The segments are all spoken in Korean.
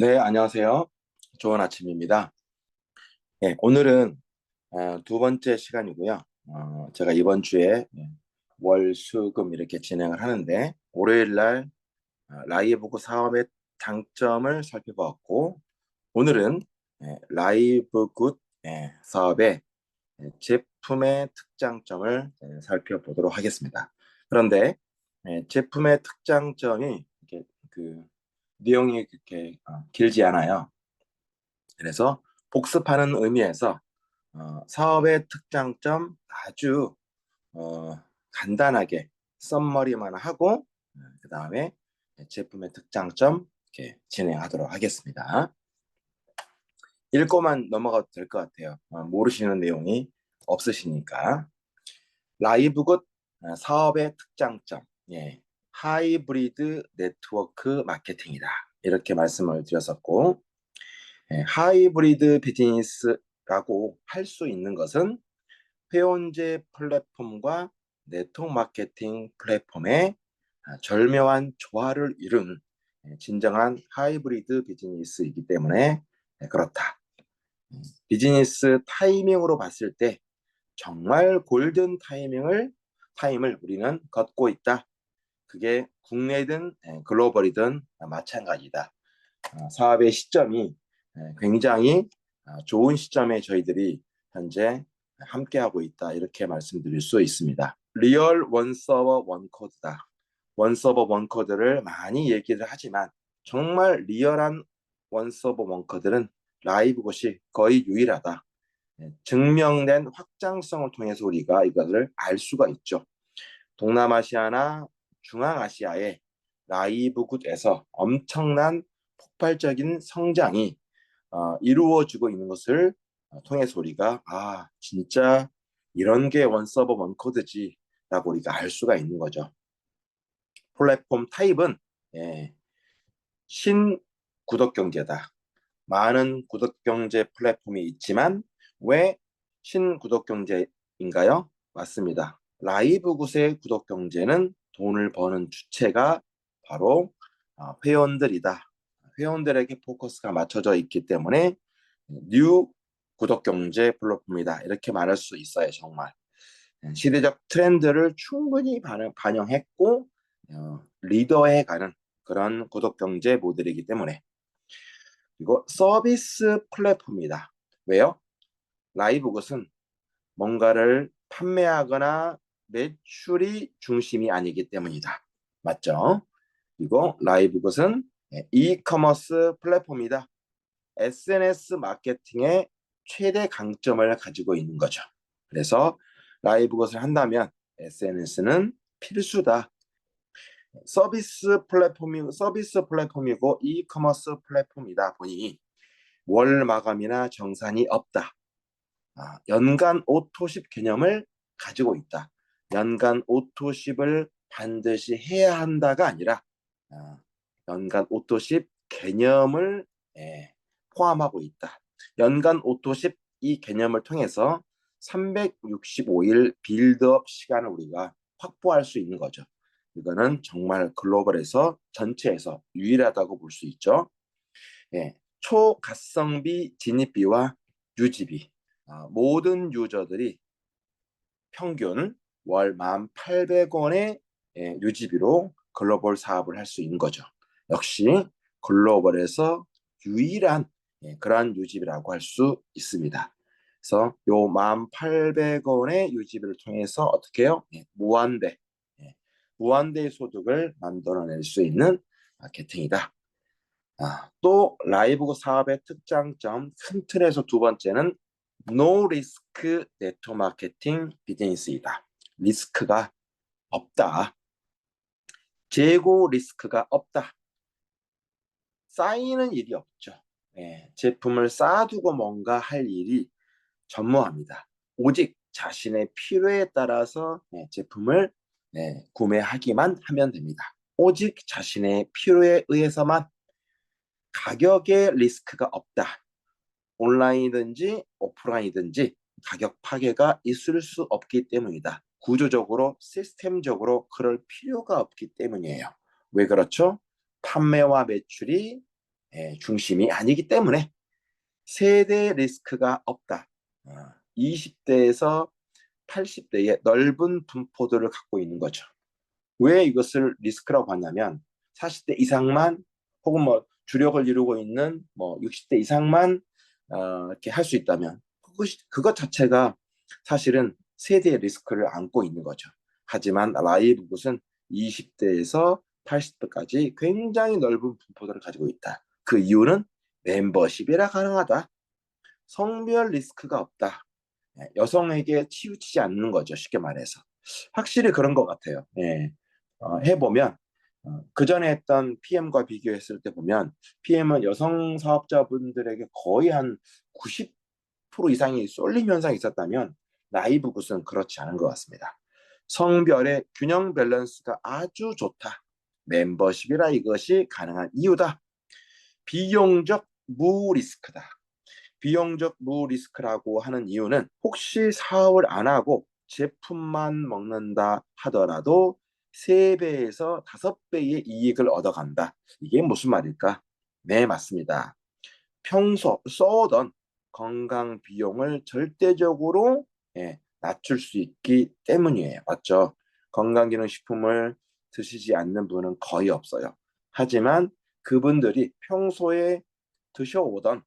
네, 안녕하세요. 좋은 아침입니다. 오늘은 두 번째 시간이고요. 제가 이번 주에 월, 수, 금 이렇게 진행을 하는데 월요일 날 라이브그 사업의 장점을 살펴보았고 오늘은 라이브 굿 사업의 제품의 특장점을 살펴보도록 하겠습니다. 그런데 제품의 특장점이 이렇게 그 내용이 그렇게 길지 않아요. 그래서 복습하는 의미에서 사업의 특장점 아주 어, 간단하게 썸머리만 하고 그 다음에 제품의 특장점 이렇게 진행하도록 하겠습니다. 읽고만 넘어가도 될 것 같아요. 모르시는 내용이 없으시니까. 라이브굿 사업의 특장점, 하이브리드 네트워크 마케팅이다. 이렇게 말씀을 드렸었고, 하이브리드 비즈니스라고 할 수 있는 것은 회원제 플랫폼과 네트워크 마케팅 플랫폼의 절묘한 조화를 이룬 진정한 하이브리드 비즈니스이기 때문에 그렇다. 비즈니스 타이밍으로 봤을 때 정말 골든 타임을 우리는 걷고 있다. 그게 국내든 글로벌이든 마찬가지다. 사업의 시점이 굉장히 좋은 시점에 저희들이 현재 함께하고 있다. 이렇게 말씀드릴 수 있습니다. 리얼 원서버 원코드다. 원서버 원코드를 많이 얘기를 하지만 정말 리얼한 원서버 원코드는 라이브 것이 거의 유일하다. 증명된 확장성을 통해서 우리가 이것을 알 수가 있죠. 동남아시아나 중앙아시아의 라이브굿에서 엄청난 폭발적인 성장이 이루어지고 있는 것을 통해서 우리가 진짜 이런 게 원서버 원코드지 라고 우리가 알 수가 있는 거죠. 플랫폼 타입은 예, 신구독경제다. 많은 구독경제 플랫폼이 있지만 왜 신구독경제인가요? 맞습니다. 라이브굿의 구독경제는 돈을 버는 주체가 바로 회원들이다. 회원들에게 포커스가 맞춰져 있기 때문에 뉴 구독경제 플랫폼이다. 이렇게 말할 수 있어요. 정말. 시대적 트렌드를 충분히 반영했고 리더해가는 그런 구독경제 모델이기 때문에 그리고 서비스 플랫폼이다. 왜요? 라이브것은 뭔가를 판매하거나 매출이 중심이 아니기 때문이다. 맞죠? 그리고 라이브것은 이커머스 플랫폼이다. SNS 마케팅의 최대 강점을 가지고 있는 거죠. 그래서 라이브것을 한다면 SNS는 필수다. 서비스 플랫폼이고 이커머스 플랫폼이다 보니 월 마감이나 정산이 없다. 연간 오토십 개념을 가지고 있다. 연간 오토십을 반드시 해야 한다가 아니라 아, 연간 오토십 개념을 포함하고 있다. 연간 오토십 이 개념을 통해서 365일 빌드업 시간을 우리가 확보할 수 있는 거죠. 이거는 정말 글로벌에서 전체에서 유일하다고 볼 수 있죠. 초가성비 진입비와 유지비 모든 유저들이 평균 월 1,800원의 유지비로 글로벌 사업을 할 수 있는 거죠. 역시 글로벌에서 유일한 그러한 유지비라고 할 수 있습니다. 그래서 요 1,800원의 유지비를 통해서 어떻게 해요? 무한대의 소득을 만들어낼 수 있는 계층이다. 또 라이브 사업의 특장점 큰 틀에서 두 번째는 노 리스크 네트워크 마케팅 비즈니스이다. 리스크가 없다. 재고 리스크가 없다. 쌓이는 일이 없죠. 제품을 쌓아두고 뭔가 할 일이 전무합니다. 오직 자신의 필요에 따라서 제품을 구매하기만 하면 됩니다. 오직 자신의 필요에 의해서만 가격의 리스크가 없다. 온라인이든지 오프라인이든지 가격 파괴가 있을 수 없기 때문이다. 구조적으로 시스템적으로 그럴 필요가 없기 때문이에요. 왜 그렇죠? 판매와 매출이 중심이 아니기 때문에 세대 리스크가 없다. 20대에서 80대의 넓은 분포도를 갖고 있는 거죠. 왜 이것을 리스크라고 하냐면 40대 이상만 혹은 뭐 주력을 이루고 있는 뭐 60대 이상만 이렇게 할 수 있다면 그것 자체가 사실은 세대의 리스크를 안고 있는 거죠. 하지만 라이브굿은 20대에서 80대까지 굉장히 넓은 분포도를 가지고 있다. 그 이유는 멤버십이라 가능하다. 성별 리스크가 없다. 여성에게 치우치지 않는 거죠. 쉽게 말해서. 확실히 그런 것 같아요. 해보면 그 전에 했던 PM과 비교했을 때 보면 PM은 여성 사업자분들에게 거의 한 90% 이상이 쏠림 현상이 있었다면 라이브굿은 그렇지 않은 것 같습니다. 성별의 균형 밸런스가 아주 좋다. 멤버십이라 이것이 가능한 이유다. 비용적 무리스크다. 비용적 무리스크라고 하는 이유는 혹시 사업을 안 하고 제품만 먹는다 하더라도 3배에서 5배의 이익을 얻어간다. 이게 무슨 말일까? 네, 맞습니다. 평소 써오던 건강 비용을 절대적으로 낮출 수 있기 때문이에요. 맞죠? 건강기능식품을 드시지 않는 분은 거의 없어요. 하지만 그분들이 평소에 드셔오던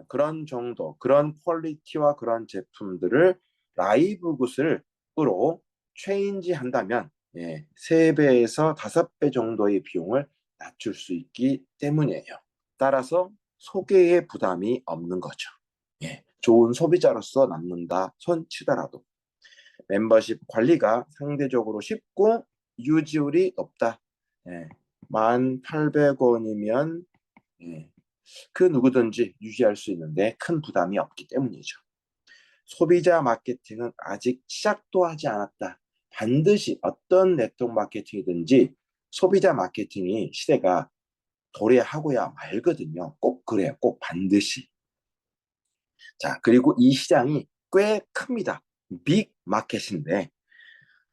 그런 정도, 그런 퀄리티와 그런 제품들을 라이브굿으로 체인지 한다면 3배에서 5배 정도의 비용을 낮출 수 있기 때문이에요. 따라서 소개에 부담이 없는 거죠. 좋은 소비자로서 남는다 손 치더라도 멤버십 관리가 상대적으로 쉽고 유지율이 높다. 1,800원이면 그 누구든지 유지할 수 있는데 큰 부담이 없기 때문이죠. 소비자 마케팅은 아직 시작도 하지 않았다. 반드시 어떤 네트워크 마케팅이든지 소비자 마케팅이 시대가 도래하고야 말거든요. 꼭 그래요. 꼭 반드시. 자, 그리고 이 시장이 꽤 큽니다. 빅 마켓인데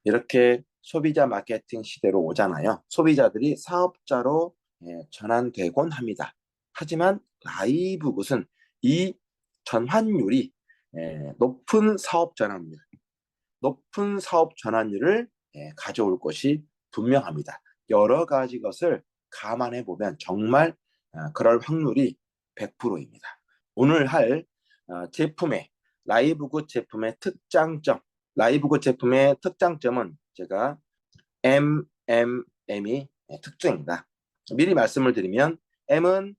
이렇게 소비자 마케팅 시대로 오잖아요. 소비자들이 사업자로 전환되곤 합니다. 하지만 라이브굿은 이 전환율이 높은 사업 전환율, 높은 사업 전환율을 가져올 것이 분명합니다. 여러 가지 것을 감안해 보면 정말 그럴 확률이 100%입니다. 오늘 할 제품의 라이브굿 제품의 특장점, 라이브굿 제품의 특장점은 제가 MMM이 특징이다. 미리 말씀을 드리면 M은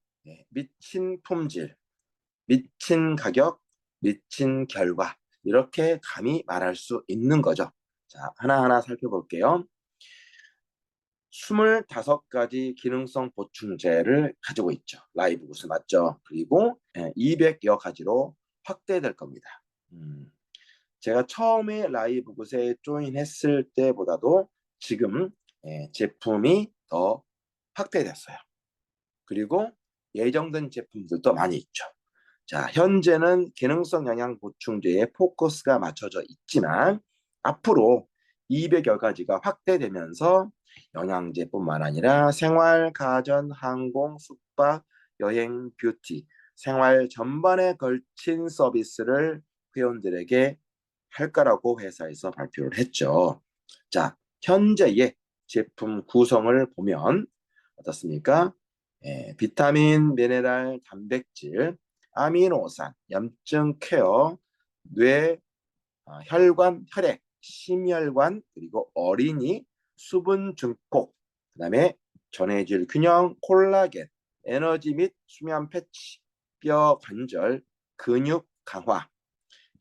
미친 품질, 미친 가격, 미친 결과 이렇게 감히 말할 수 있는 거죠. 자, 하나하나 살펴볼게요. 25가지 기능성 보충제를 가지고 있죠. 라이브굿은 맞죠? 그리고 200여 가지로 확대될 겁니다. 제가 처음에 라이브굿에 조인했을 때보다도 지금 제품이 더 확대됐어요. 그리고 예정된 제품들도 많이 있죠. 자, 현재는 기능성 영양 보충제에 포커스가 맞춰져 있지만 앞으로 200여 가지가 확대되면서 영양제뿐만 아니라 생활, 가전, 항공, 숙박, 여행, 뷰티, 생활 전반에 걸친 서비스를 회원들에게 할 거라고 회사에서 발표를 했죠. 자, 현재의 제품 구성을 보면 어떻습니까? 비타민, 미네랄, 단백질, 아미노산, 염증 케어, 뇌, 혈관, 혈액, 심혈관, 그리고 어린이, 수분 증폭, 그 다음에 전해질 균형, 콜라겐, 에너지 및 수면 패치, 뼈 관절, 근육 강화,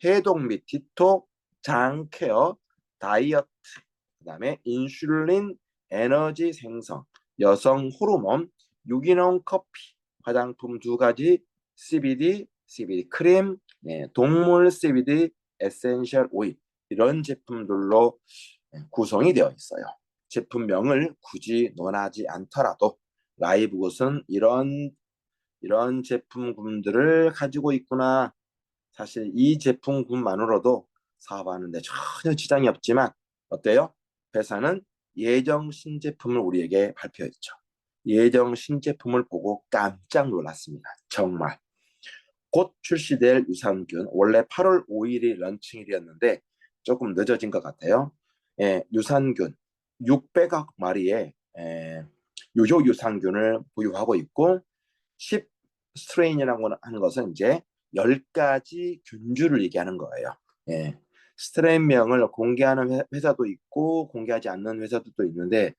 해독 및 디톡, 장 케어, 다이어트, 그 다음에 인슐린, 에너지 생성, 여성 호르몬, 유기농 커피, 화장품 2가지, CBD 크림, 동물 CBD 에센셜 오일 이런 제품들로 구성이 되어 있어요. 제품명을 굳이 논하지 않더라도 라이브굿은 이런 제품군들을 가지고 있구나. 사실 이 제품군만으로도 사업하는데 전혀 지장이 없지만 어때요? 회사는 예정 신제품을 우리에게 발표했죠. 예정 신제품을 보고 깜짝 놀랐습니다. 정말. 곧 출시될 유산균, 원래 8월 5일이 런칭일이었는데 조금 늦어진 것 같아요. 유산균 600억 마리의 유효 유산균을 보유하고 있고 10 스트레인이라고 하는 것은 이제 10가지 균주를 얘기하는 거예요. 예. 스트레인명을 공개하는 회사도 있고 공개하지 않는 회사도 있는데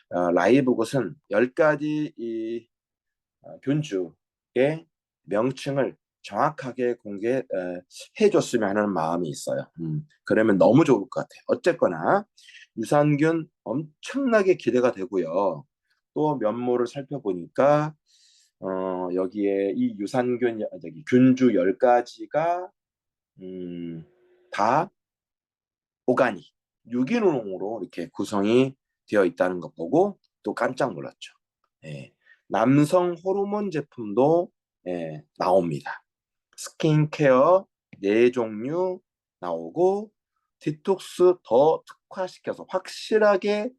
라이브굿은 10가지 이 균주의 명칭을 정확하게 공개해 줬으면 하는 마음이 있어요. 그러면 너무 좋을 것 같아요. 어쨌거나 유산균 엄청나게 기대가 되고요. 또 면모를 살펴보니까 여기에 이 유산균 균주 10가지가 다 오가닉 유기농으로 이렇게 구성이 되어 있다는 것 보고 또 깜짝 놀랐죠. 예. 남성 호르몬 제품도 나옵니다. 스킨케어 4종류 나오고 디톡스 더 특화시켜서 확실하게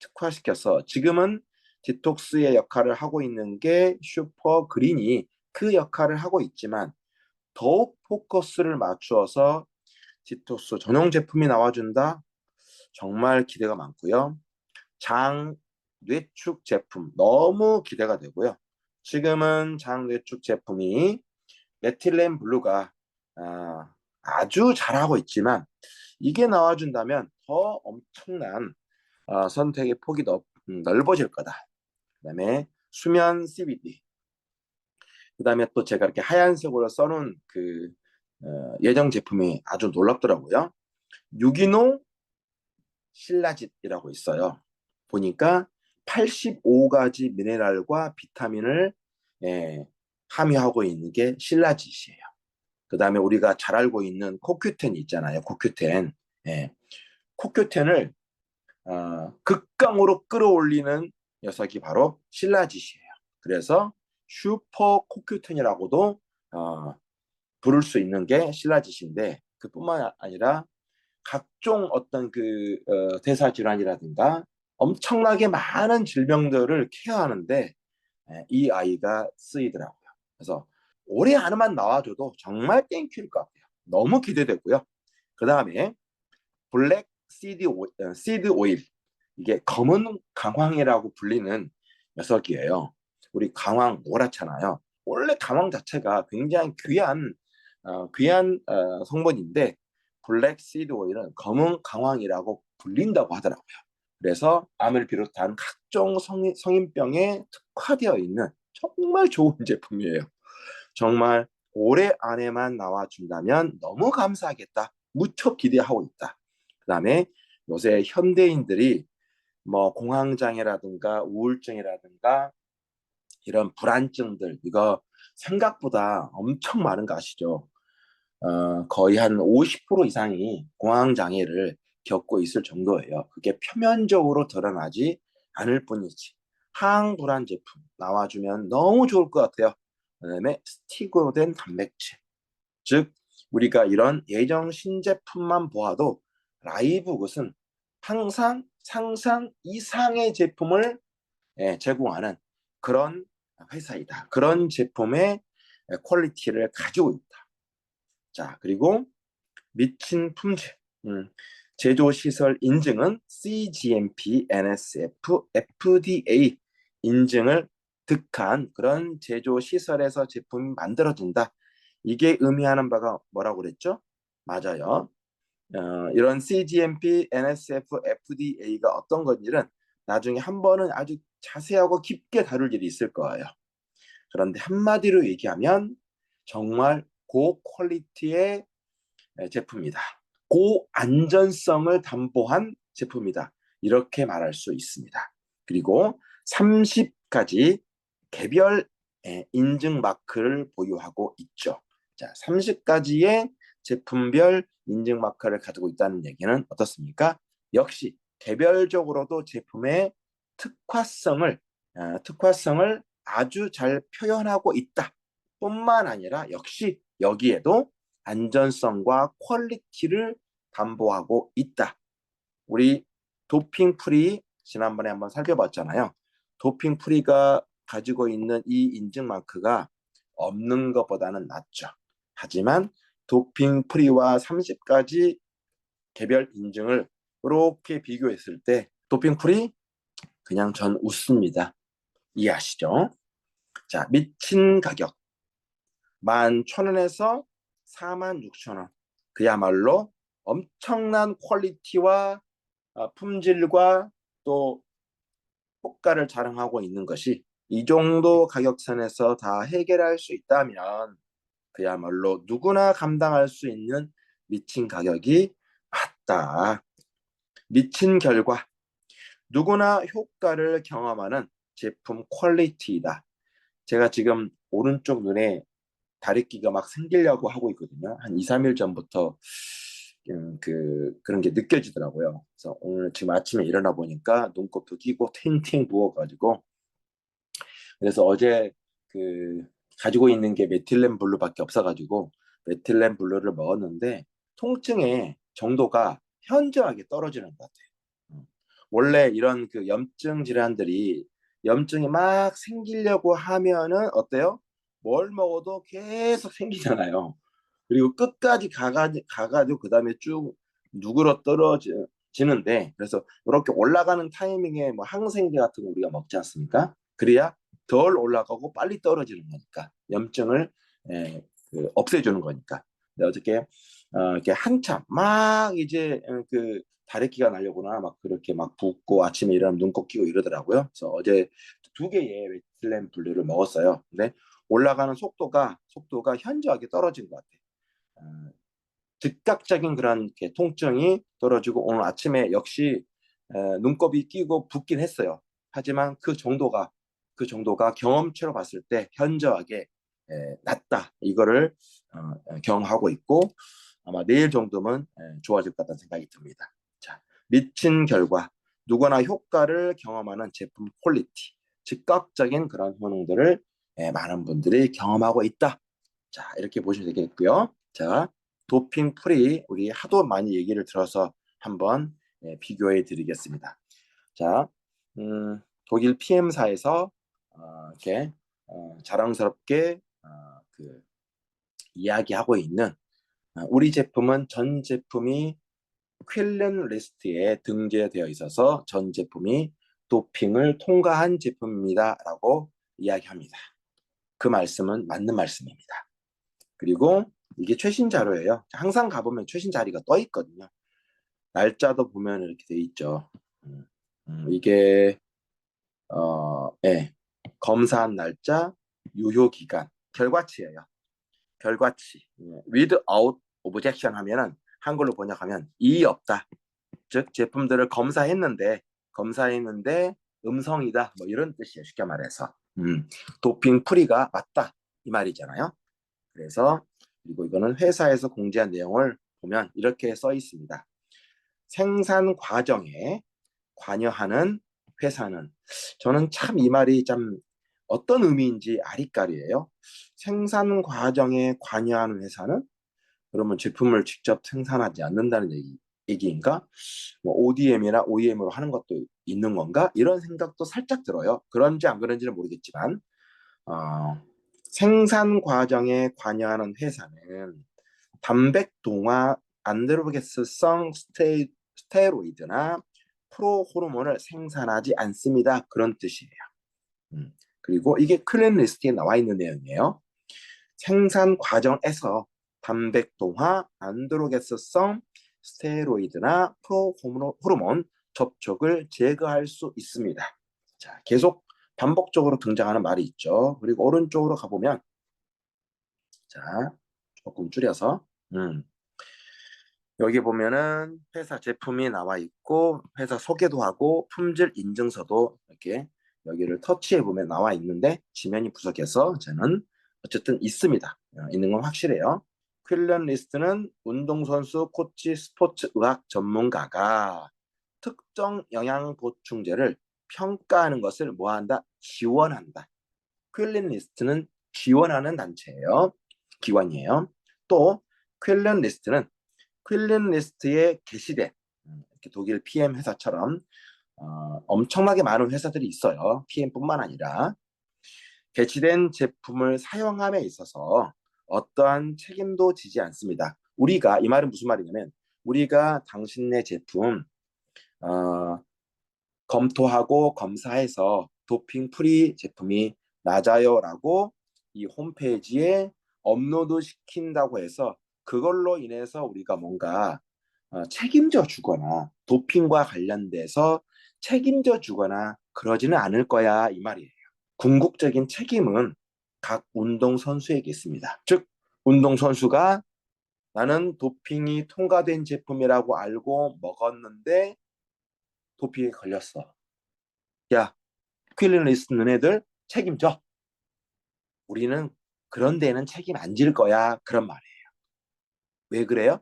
특화시켜서 지금은 디톡스의 역할을 하고 있는 게 슈퍼 그린이 그 역할을 하고 있지만 더욱 포커스를 맞추어서 디톡스 전용 제품이 나와준다. 정말 기대가 많고요. 장 뇌축 제품 너무 기대가 되고요. 지금은 장 뇌축 제품이 메틸렌 블루가 아주 잘하고 있지만 이게 나와준다면 더 엄청난 선택의 폭이 넓어질 거다. 그다음에 수면 CBD. 그다음에 또 제가 이렇게 하얀색으로 써놓은 그 예정 제품이 아주 놀랍더라고요. 유기농 신라짓이라고 있어요. 보니까 85가지 미네랄과 비타민을 함유하고 있는 게 신라짓이에요. 그 다음에 우리가 잘 알고 있는 코큐텐 있잖아요. 코큐텐. 코큐텐을 극강으로 끌어올리는 녀석이 바로 신라짓이에요. 그래서 슈퍼 코큐텐이라고도 부를 수 있는 게 신라짓인데 그뿐만 아니라 각종 어떤 그 대사 질환이라든가 엄청나게 많은 질병들을 케어하는데 이 아이가 쓰이더라고요. 그래서 올해 안에만 나와줘도 정말 땡큐일 것 같아요. 너무 기대되고요. 그 다음에 블랙 시드 오일 이게 검은 강황이라고 불리는 녀석이에요. 우리 강황 노랗잖아요. 원래 강황 자체가 굉장히 귀한 성분인데 블랙 시드 오일은 검은 강황이라고 불린다고 하더라고요. 그래서 암을 비롯한 각종 성인병에 특화되어 있는 정말 좋은 제품이에요. 정말 올해 안에만 나와준다면 너무 감사하겠다. 무척 기대하고 있다. 그 다음에 요새 현대인들이 뭐 공황장애라든가 우울증이라든가 이런 불안증들 이거 생각보다 엄청 많은 거 아시죠? 거의 한 50% 이상이 공황장애를 겪고 있을 정도예요. 그게 표면적으로 드러나지 않을 뿐이지. 항불안 제품 나와주면 너무 좋을 것 같아요. 그다음에 스틱으로 된 단백질. 즉 우리가 이런 예정 신제품만 보아도 라이브 굿은 항상 상상 이상의 제품을 제공하는 그런 회사이다. 그런 제품의 퀄리티를 가지고 있다. 자, 그리고 미친 품질, 제조시설 인증은 CGMP, NSF, FDA 인증을 득한 그런 제조시설에서 제품이 만들어진다. 이게 의미하는 바가 뭐라고 그랬죠? 맞아요. 이런 CGMP, NSF, FDA가 어떤 건지는 나중에 한 번은 아주 자세하고 깊게 다룰 일이 있을 거예요. 그런데 한마디로 얘기하면 정말 고퀄리티의 제품이다. 고안전성을 담보한 제품이다. 이렇게 말할 수 있습니다. 그리고 30가지 개별 인증 마크를 보유하고 있죠. 자, 30가지의 제품별 인증 마크를 가지고 있다는 얘기는 어떻습니까? 역시 개별적으로도 제품의 특화성을 아주 잘 표현하고 있다. 뿐만 아니라 역시 여기에도 안전성과 퀄리티를 담보하고 있다. 우리 도핑 프리 지난번에 한번 살펴봤잖아요. 도핑 프리가 가지고 있는 이 인증 마크가 없는 것보다는 낫죠. 하지만 도핑 프리와 30가지 개별 인증을 이렇게 비교했을 때 도핑 프리 그냥 전 웃습니다. 이해하시죠? 자, 미친 가격 11,000원에서 46,000원. 그야말로 엄청난 퀄리티와 품질과 또 효과를 자랑하고 있는 것이 이 정도 가격선에서 다 해결할 수 있다면 그야말로 누구나 감당할 수 있는 미친 가격이 맞다. 미친 결과 누구나 효과를 경험하는 제품 퀄리티이다. 제가 지금 오른쪽 눈에 다래끼가 막 생기려고 하고 있거든요. 한 2, 3일 전부터 그런 게 느껴지더라고요. 그래서 오늘 지금 아침에 일어나 보니까 눈곱도 끼고 탱탱 부어가지고 그래서 어제 그 가지고 있는 게 메틸렌 블루밖에 없어가지고 메틸렌 블루를 먹었는데 통증의 정도가 현저하게 떨어지는 것 같아요. 원래 이런 그 염증 질환들이 염증이 막 생기려고 하면은 어때요? 뭘 먹어도 계속 생기잖아요. 그리고 끝까지 가가지고 그 다음에 쭉 누그러 떨어지는데 그래서 이렇게 올라가는 타이밍에 뭐 항생제 같은 거 우리가 먹지 않습니까? 그래야 덜 올라가고 빨리 떨어지는 거니까 염증을 없애주는 거니까. 근데 어저께 이렇게 한참 막 이제 그 다래끼가 나려구나 막 그렇게 막 붓고 아침에 일어나면 눈곱 끼고 이러더라고요. 그래서 어제 2개의 웨틀렌 블루를 먹었어요. 근데 올라가는 속도가 현저하게 떨어진 것 같아요. 즉각적인 그런 통증이 떨어지고 오늘 아침에 역시 눈곱이 끼고 붓긴 했어요. 하지만 그 정도가 경험치로 봤을 때 현저하게 낫다. 이거를 경험하고 있고 아마 내일 정도면 좋아질 것 같다는 생각이 듭니다. 자, 미친 결과 누구나 효과를 경험하는 제품 퀄리티, 즉각적인 그런 효능들을 많은 분들이 경험하고 있다. 자, 이렇게 보시면 되겠고요. 자, 도핑 프리 우리 하도 많이 얘기를 들어서 한번 비교해 드리겠습니다. 자, 독일 PM사에서 이렇게 자랑스럽게 그 이야기하고 있는 우리 제품은 전 제품이 퀼른 리스트에 등재되어 있어서 전 제품이 도핑을 통과한 제품입니다라고 이야기합니다. 그 말씀은 맞는 말씀입니다. 그리고 이게 최신 자료예요. 항상 가보면 최신 자리가 떠 있거든요. 날짜도 보면 이렇게 돼 있죠. 이게 검사한 날짜, 유효 기간, 결과치예요. 결과치. without objection 하면은 한글로 번역하면 이의 없다. 즉 제품들을 검사했는데 음성이다. 뭐 이런 뜻이에요. 쉽게 말해서. 도핑 프리가 맞다. 이 말이잖아요. 그래서 그리고 이거는 회사에서 공지한 내용을 보면 이렇게 써 있습니다. 생산 과정에 관여하는 회사는 저는 참 이 말이 참 어떤 의미인지 아리까리예요. 생산 과정에 관여하는 회사는 그러면 제품을 직접 생산하지 않는다는 얘기인가? 뭐 ODM이나 OEM으로 하는 것도 있는 건가? 이런 생각도 살짝 들어요. 그런지 안 그런지는 모르겠지만 생산 과정에 관여하는 회사는 단백동화 안드로게스성 스테로이드나 프로호르몬을 생산하지 않습니다. 그런 뜻이에요. 그리고 이게 클린 리스트에 나와 있는 내용이에요. 생산 과정에서 단백동화 안드로게스성 스테로이드나 프로호르몬 접촉을 제거할 수 있습니다. 자, 계속 반복적으로 등장하는 말이 있죠. 그리고 오른쪽으로 가보면 자, 조금 줄여서 여기 보면은 회사 제품이 나와 있고 회사 소개도 하고 품질 인증서도 이렇게 여기를 터치해 보면 나와 있는데 지면이 부족해서 저는 어쨌든 있습니다. 있는 건 확실해요. 퀼런 리스트는 운동선수, 코치, 스포츠 의학 전문가가 특정 영양 보충제를 평가하는 것을 뭐한다? 지원한다. 퀼런 리스트는 지원하는 단체예요. 기관이에요. 또 퀼런 리스트는 퀼런 리스트에 게시된 이렇게 독일 PM 회사처럼 엄청나게 많은 회사들이 있어요. PM뿐만 아니라. 개시된 제품을 사용함에 있어서 어떠한 책임도 지지 않습니다. 우리가, 이 말은 무슨 말이냐면, 우리가 당신네 제품 검토하고 검사해서 도핑 프리 제품이 맞아요라고 이 홈페이지에 업로드 시킨다고 해서 그걸로 인해서 우리가 뭔가 책임져 주거나 도핑과 관련돼서 책임져 주거나 그러지는 않을 거야, 이 말이에요. 궁극적인 책임은 각 운동선수에게 있습니다. 즉, 운동선수가 나는 도핑이 통과된 제품이라고 알고 먹었는데 도핑에 걸렸어. 야, 퀼린 리스트 너네들 책임져. 우리는 그런 데는 책임 안 질 거야. 그런 말이에요. 왜 그래요?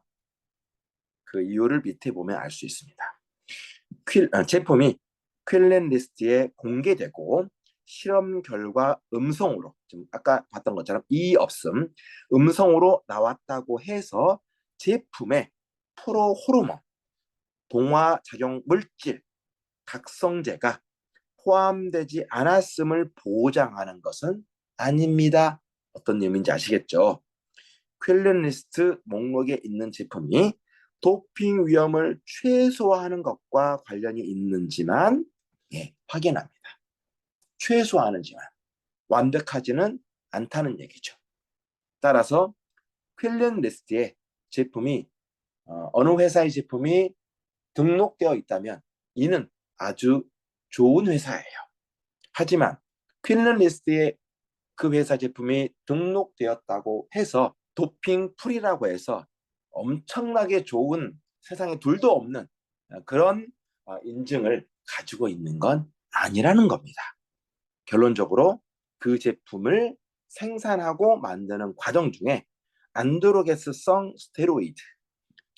그 이유를 밑에 보면 알 수 있습니다. 제품이 퀼린 리스트에 공개되고 실험 결과 음성으로, 지금 아까 봤던 것처럼 이 없음, 음성으로 나왔다고 해서 제품에 프로 호르몬, 동화 작용 물질, 각성제가 포함되지 않았음을 보장하는 것은 아닙니다. 어떤 의미인지 아시겠죠? 퀼린 리스트 목록에 있는 제품이 도핑 위험을 최소화하는 것과 관련이 있는지만 확인합니다. 최소화하는지만 완벽하지는 않다는 얘기죠. 따라서 퀼린 리스트에 제품이 어느 회사의 제품이 등록되어 있다면 이는 아주 좋은 회사예요. 하지만 퀼린 리스트에 그 회사 제품이 등록되었다고 해서 도핑 프리라고 해서 엄청나게 좋은, 세상에 둘도 없는 그런 인증을 가지고 있는 건 아니라는 겁니다. 결론적으로 그 제품을 생산하고 만드는 과정 중에 안드로게스성 스테로이드,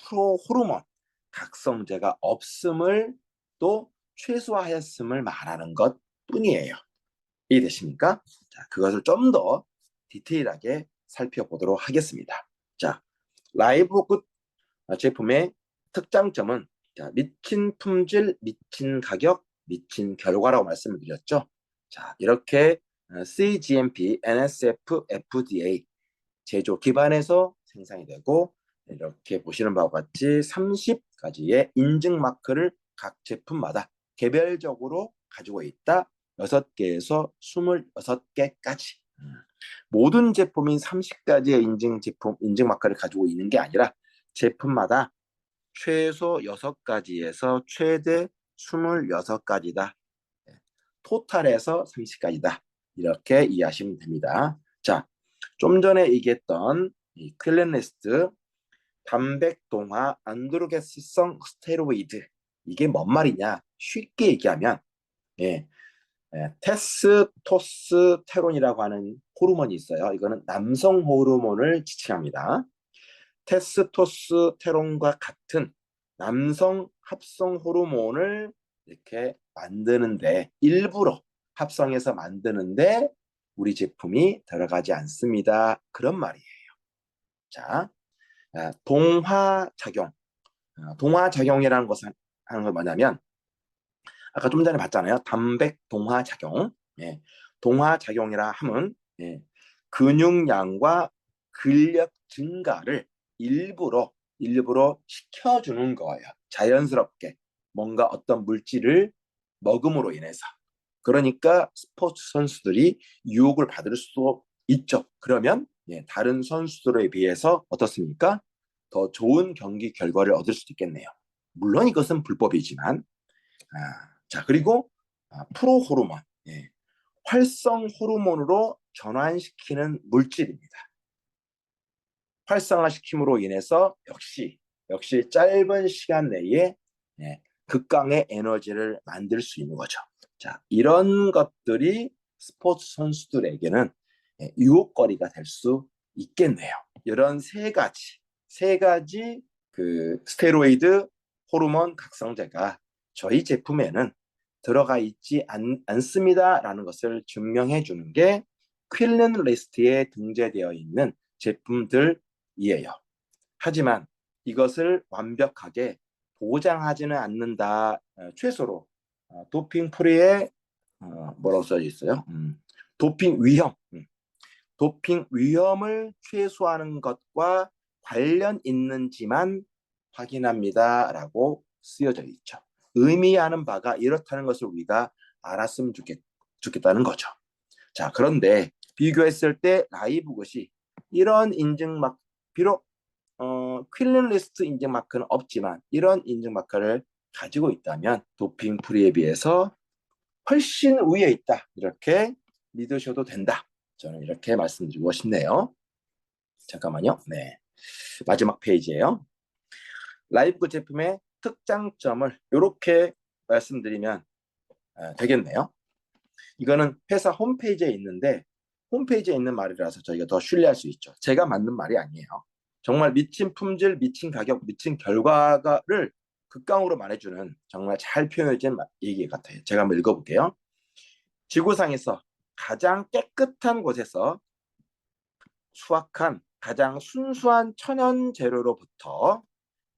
프로호르몬, 각성제가 없음을 또 최소화했음을 말하는 것 뿐이에요. 이해되십니까? 자, 그것을 좀 더 디테일하게 살펴보도록 하겠습니다. 자, 라이브굿 제품의 특장점은 미친 품질, 미친 가격, 미친 결과라고 말씀을 드렸죠. 자, 이렇게 CGMP, NSF, FDA 제조 기반에서 생산이 되고 이렇게 보시는 바와 같이 30가지의 인증 마크를 각 제품마다 개별적으로 가지고 있다. 6개에서 26개까지. 모든 제품이 30가지의 인증 마크를 가지고 있는 게 아니라 제품마다 최소 6가지에서 최대 26가지다. 토탈에서 30가지다. 이렇게 이해하시면 됩니다. 자, 좀 전에 얘기했던 이 퀼렌리스트 단백동화 안드로게스성 스테로이드, 이게 뭔 말이냐? 쉽게 얘기하면 예, 테스토스테론이라고 하는 호르몬이 있어요. 이거는 남성 호르몬을 지칭합니다. 테스토스테론과 같은 남성 합성 호르몬을 이렇게 만드는데, 일부러 합성해서 만드는데 우리 제품이 들어가지 않습니다. 그런 말이에요. 자, 동화작용. 동화작용이라는 것은 하는 건 뭐냐면, 아까 좀 전에 봤잖아요. 단백 동화작용. 예, 동화작용이라 함은 근육량과 근력 증가를 일부러 시켜주는 거예요. 자연스럽게 뭔가 어떤 물질을 먹음으로 인해서. 그러니까 스포츠 선수들이 유혹을 받을 수도 있죠. 그러면 다른 선수들에 비해서 어떻습니까? 더 좋은 경기 결과를 얻을 수도 있겠네요. 물론 이것은 불법이지만. 자, 그리고 프로호르몬, 활성 호르몬으로 전환시키는 물질입니다. 활성화시킴으로 인해서 역시 짧은 시간 내에 극강의 에너지를 만들 수 있는 거죠. 자, 이런 것들이 스포츠 선수들에게는 유혹거리가 될 수 있겠네요. 이런 세 가지 그 스테로이드, 호르몬, 각성제가 저희 제품에는 들어가 있지 않습니다라는 것을 증명해 주는 게 퀼린 리스트에 등재되어 있는 제품들이에요. 하지만 이것을 완벽하게 보장하지는 않는다. 최소로 도핑 프리의 뭐라고 써져 있어요? 도핑 위험. 도핑 위험을 최소화하는 것과 관련 있는지만 확인합니다라고 쓰여져 있죠. 의미하는 바가 이렇다는 것을 우리가 알았으면 좋겠다는 거죠. 자, 그런데 비교했을 때 라이브굿이 이런 인증마크, 비록 퀼린 리스트 인증마크는 없지만 이런 인증마크를 가지고 있다면 도핑 프리에 비해서 훨씬 위에 있다. 이렇게 믿으셔도 된다. 저는 이렇게 말씀드리고 싶네요. 잠깐만요. 네, 마지막 페이지예요. 라이브굿 제품의 특장점을 이렇게 말씀드리면 되겠네요. 이거는 회사 홈페이지에 있는데 홈페이지에 있는 말이라서 저희가 더 신뢰할 수 있죠. 제가 만든 말이 아니에요. 정말 미친 품질, 미친 가격, 미친 결과를 극강으로 말해주는 정말 잘 표현해진 얘기 같아요. 제가 한번 읽어볼게요. 지구상에서 가장 깨끗한 곳에서 수확한 가장 순수한 천연 재료로부터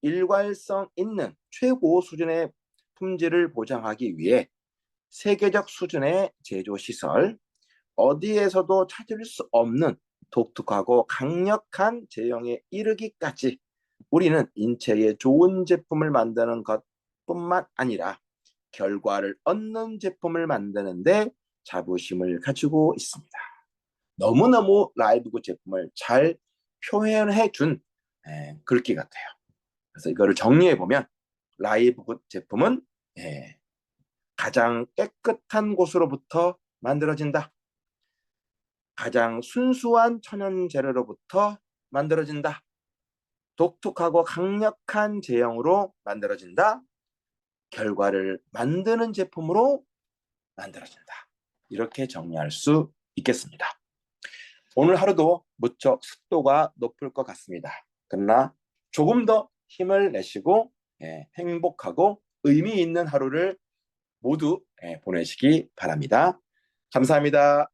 일괄성 있는 최고 수준의 품질을 보장하기 위해 세계적 수준의 제조시설, 어디에서도 찾을 수 없는 독특하고 강력한 제형에 이르기까지 우리는 인체에 좋은 제품을 만드는 것뿐만 아니라 결과를 얻는 제품을 만드는데 자부심을 가지고 있습니다. 너무너무 라이브굿 제품을 잘 표현해 준 글귀 같아요. 그래서 이거를 정리해 보면 라이브굿 제품은 가장 깨끗한 곳으로부터 만들어진다. 가장 순수한 천연 재료로부터 만들어진다. 독특하고 강력한 제형으로 만들어진다. 결과를 만드는 제품으로 만들어진다. 이렇게 정리할 수 있겠습니다. 오늘 하루도 무척 습도가 높을 것 같습니다. 그러나 조금 더 힘을 내시고 행복하고 의미 있는 하루를 모두 보내시기 바랍니다. 감사합니다.